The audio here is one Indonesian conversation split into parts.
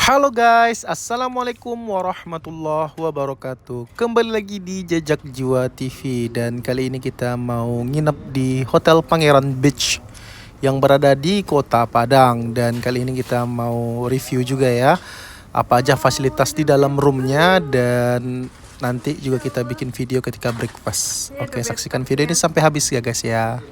Halo guys, Assalamualaikum warahmatullahi wabarakatuh. Kembali lagi di Jejak Jiwa TV. Dan kali ini kita mau nginep di Hotel Pangeran Beach yang berada di Kota Padang. Dan kali ini kita mau review juga ya, apa aja fasilitas di dalam roomnya. Dan nanti juga kita bikin video ketika breakfast. Oke, saksikan video ini sampai habis ya guys ya.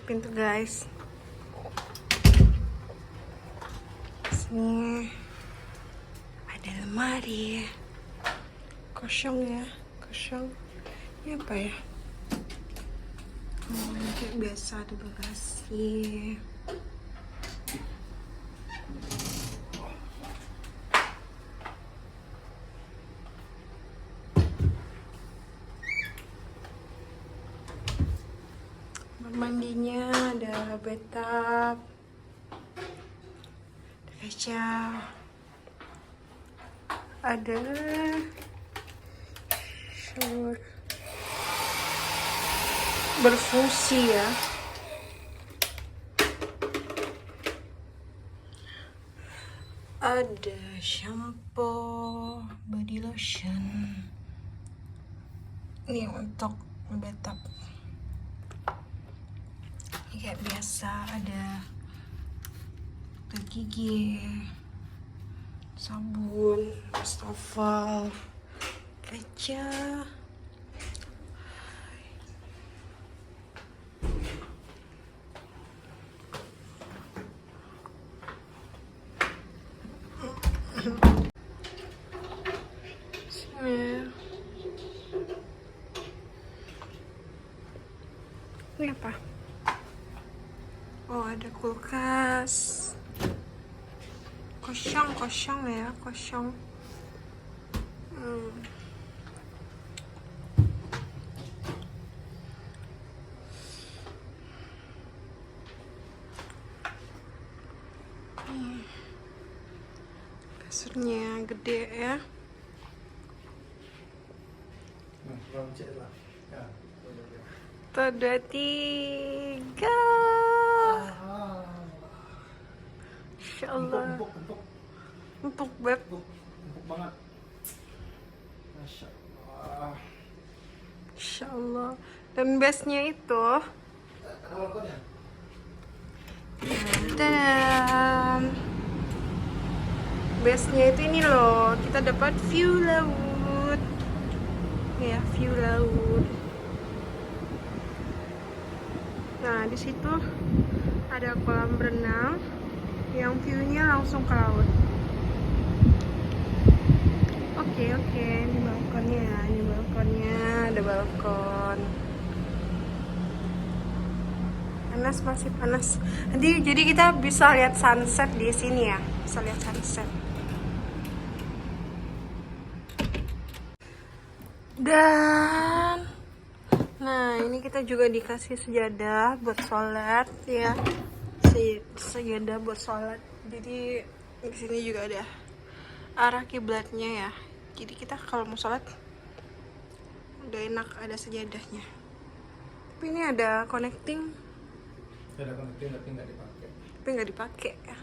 Pintu guys, sini ada lemari kosong ya, kosong. Ini apa ya? Ini kayak biasa ada bagasi. Mandinya ada bathtub, ada kaca, ada shower berfungsi ya. Ada shampoo, body lotion. Ini untuk bathtub. Kayak biasa ada gigi, sabun, wastafel, kaca. Ini apa? Oh, ada kulkas. Kosong ya, kosong. Kasurnya gede ya. Satu, dua, tiga. Insya Allah. Empuk banget. Empuk banget. Masya Allah. Insya Allah. Dan bestnya itu, dan bestnya itu ini loh, kita dapat view laut. Ya, view laut. Nah, di situ ada kolam berenang yang view-nya langsung ke laut. Oke, ini balkonnya, ada balkon. Panas, masih panas. Nanti jadi kita bisa lihat sunset di sini ya, bisa lihat sunset. Dan nah, ini kita juga dikasih sejadah buat sholat ya. Sejadah buat sholat. Jadi di sini juga ada arah kiblatnya ya. Jadi kita kalau mau sholat udah enak, ada sejadahnya. Tapi ini ada connecting. Ada connecting tapi nggak dipakai ya.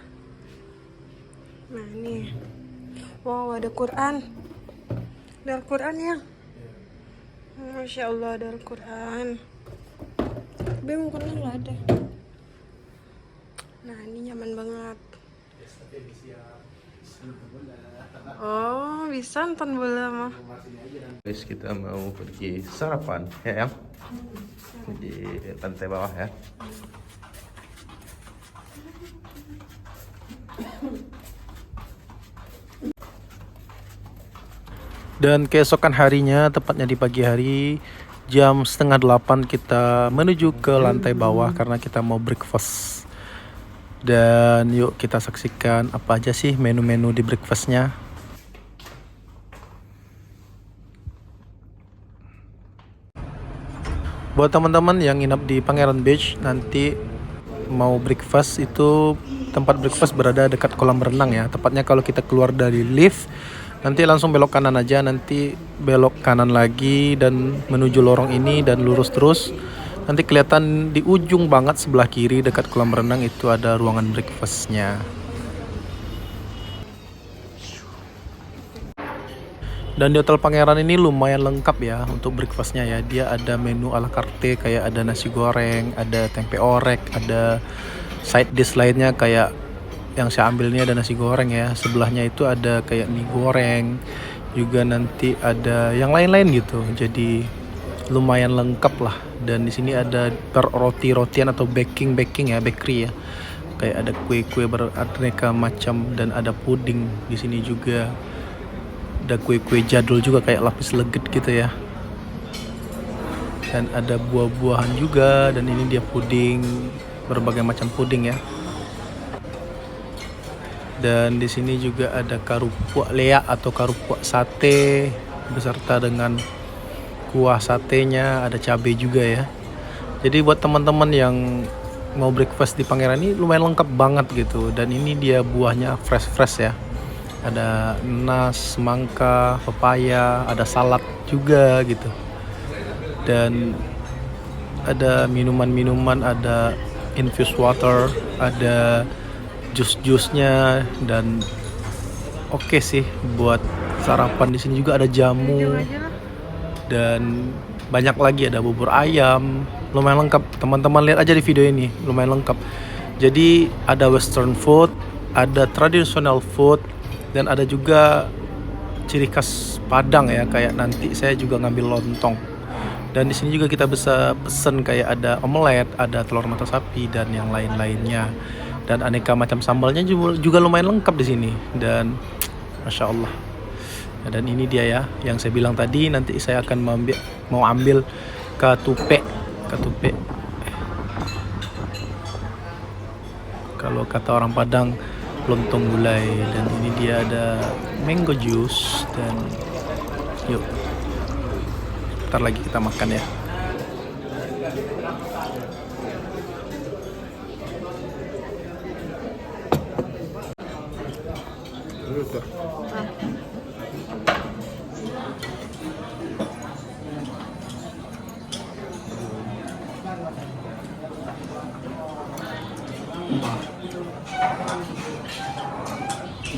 Nah ini, wow, ada Quran. Ada Al-Quran ya. Masya Allah, ada Al-Quran. Tapi mungkin nggak ada. Nah ini nyaman banget. Oh, bisa nonton bola mah. Guys, kita mau pergi sarapan ya, yang di lantai bawah ya. Dan keesokan harinya, tepatnya di pagi hari, jam 7:30 kita menuju ke lantai bawah karena kita mau breakfast. Dan yuk kita saksikan apa aja sih menu-menu di breakfastnya. Buat teman-teman yang nginap di Pangeran Beach, nanti mau breakfast itu tempat breakfast berada dekat kolam renang ya. Tepatnya kalau kita keluar dari lift, Nanti langsung belok kanan aja, nanti belok kanan lagi dan menuju lorong ini dan lurus terus. Nanti kelihatan di ujung banget sebelah kiri dekat kolam renang itu ada ruangan breakfastnya. Dan di Hotel Pangeran ini lumayan lengkap ya untuk breakfastnya ya. Dia ada menu ala carte kayak ada nasi goreng, ada tempe orek, ada side dish lainnya kayak yang saya ambil ini ada nasi goreng ya. Sebelahnya itu ada kayak mie goreng. Juga nanti ada yang lain-lain gitu. Jadi lumayan lengkap lah. Dan di sini ada roti-rotian atau baking ya, bakery ya. Kayak ada kue-kue beraneka macam dan ada puding di sini juga. Ada kue-kue jadul juga kayak lapis legit gitu ya. Dan ada buah-buahan juga dan ini dia puding, berbagai macam puding ya. Dan di sini juga ada karupuak leak atau karupuak sate beserta dengan kuah satenya, ada cabai juga ya. Jadi buat teman-teman yang mau breakfast di Pangeran ini lumayan lengkap banget gitu. Dan ini dia buahnya fresh ya. Ada nas, semangka, pepaya, ada salad juga gitu. Dan ada minuman-minuman, ada infused water, ada jus-jusnya dan oke sih buat sarapan. Di sini juga ada jamu dan banyak lagi, ada bubur ayam. Lumayan lengkap. Teman-teman lihat aja di video ini, lumayan lengkap. Jadi ada western food, ada traditional food, dan ada juga ciri khas Padang ya, kayak nanti saya juga ngambil lontong. Dan di sini juga kita bisa pesen kayak ada omelet, ada telur mata sapi dan yang lain-lainnya. Dan aneka macam sambalnya juga lumayan lengkap di sini. Dan masya Allah. Dan ini dia ya, yang saya bilang tadi. Nanti saya akan mau ambil katupe. Kalau kata orang Padang, lontong gulai. Dan ini dia ada mango juice. Dan yuk, ntar lagi kita makan ya.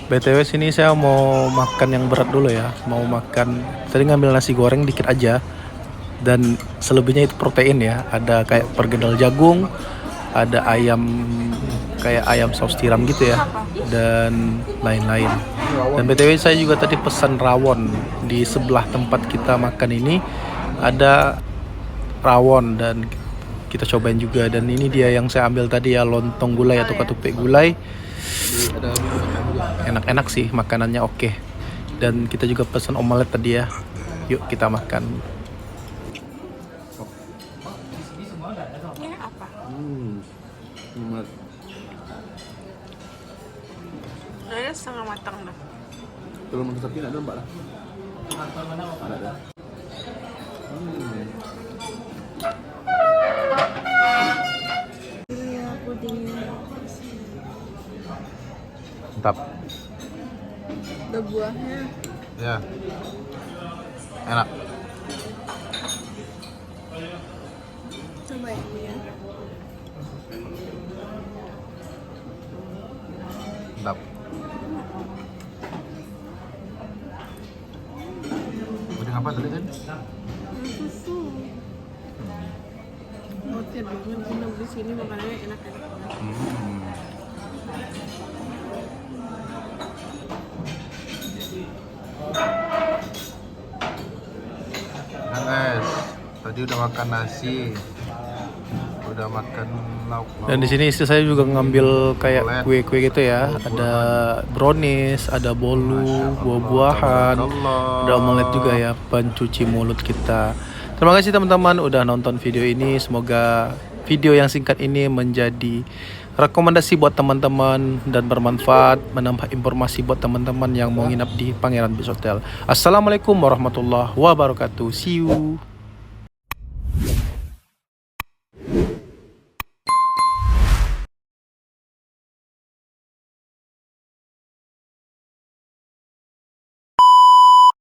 BTW sini saya mau makan yang berat dulu ya. Mau makan, tadi ngambil nasi goreng dikit aja. Dan selebihnya itu protein ya. Ada kayak perkedel jagung, ada ayam kayak ayam saus tiram gitu ya. Dan lain-lain. Dan BTW saya juga tadi pesan rawon. Di sebelah tempat kita makan ini ada rawon dan kita cobain juga. Dan ini dia yang saya ambil tadi ya, lontong gulai atau katupe gulai. Enak-enak sih, makanannya oke. Dan kita juga pesan omelet tadi ya. Yuk kita makan. Ini apa? Omelet. Ini setengah matang dah. Telur mata sapi ada mbak lah. Ada. Iya, pudingnya. Mantap. Ada buahnya. Ya. Enak. Coba ini ya. Mantap. Puding apa tadi kan? Susu. Oh, tiap minggu di sini makanannya enak-enak banget. Nah guys, tadi udah makan nasi, udah makan lauk. Dan di sini istri saya juga ngambil kayak kue-kue gitu ya. Ada brownies, ada bolu, buah-buahan, ada omelet juga ya, pencuci mulut kita. Terima kasih teman-teman udah nonton video ini. Semoga video yang singkat ini menjadi rekomendasi buat teman-teman dan bermanfaat, menambah informasi buat teman-teman yang mau nginap di Pangeran Beach Hotel. Assalamualaikum warahmatullahi wabarakatuh. See you.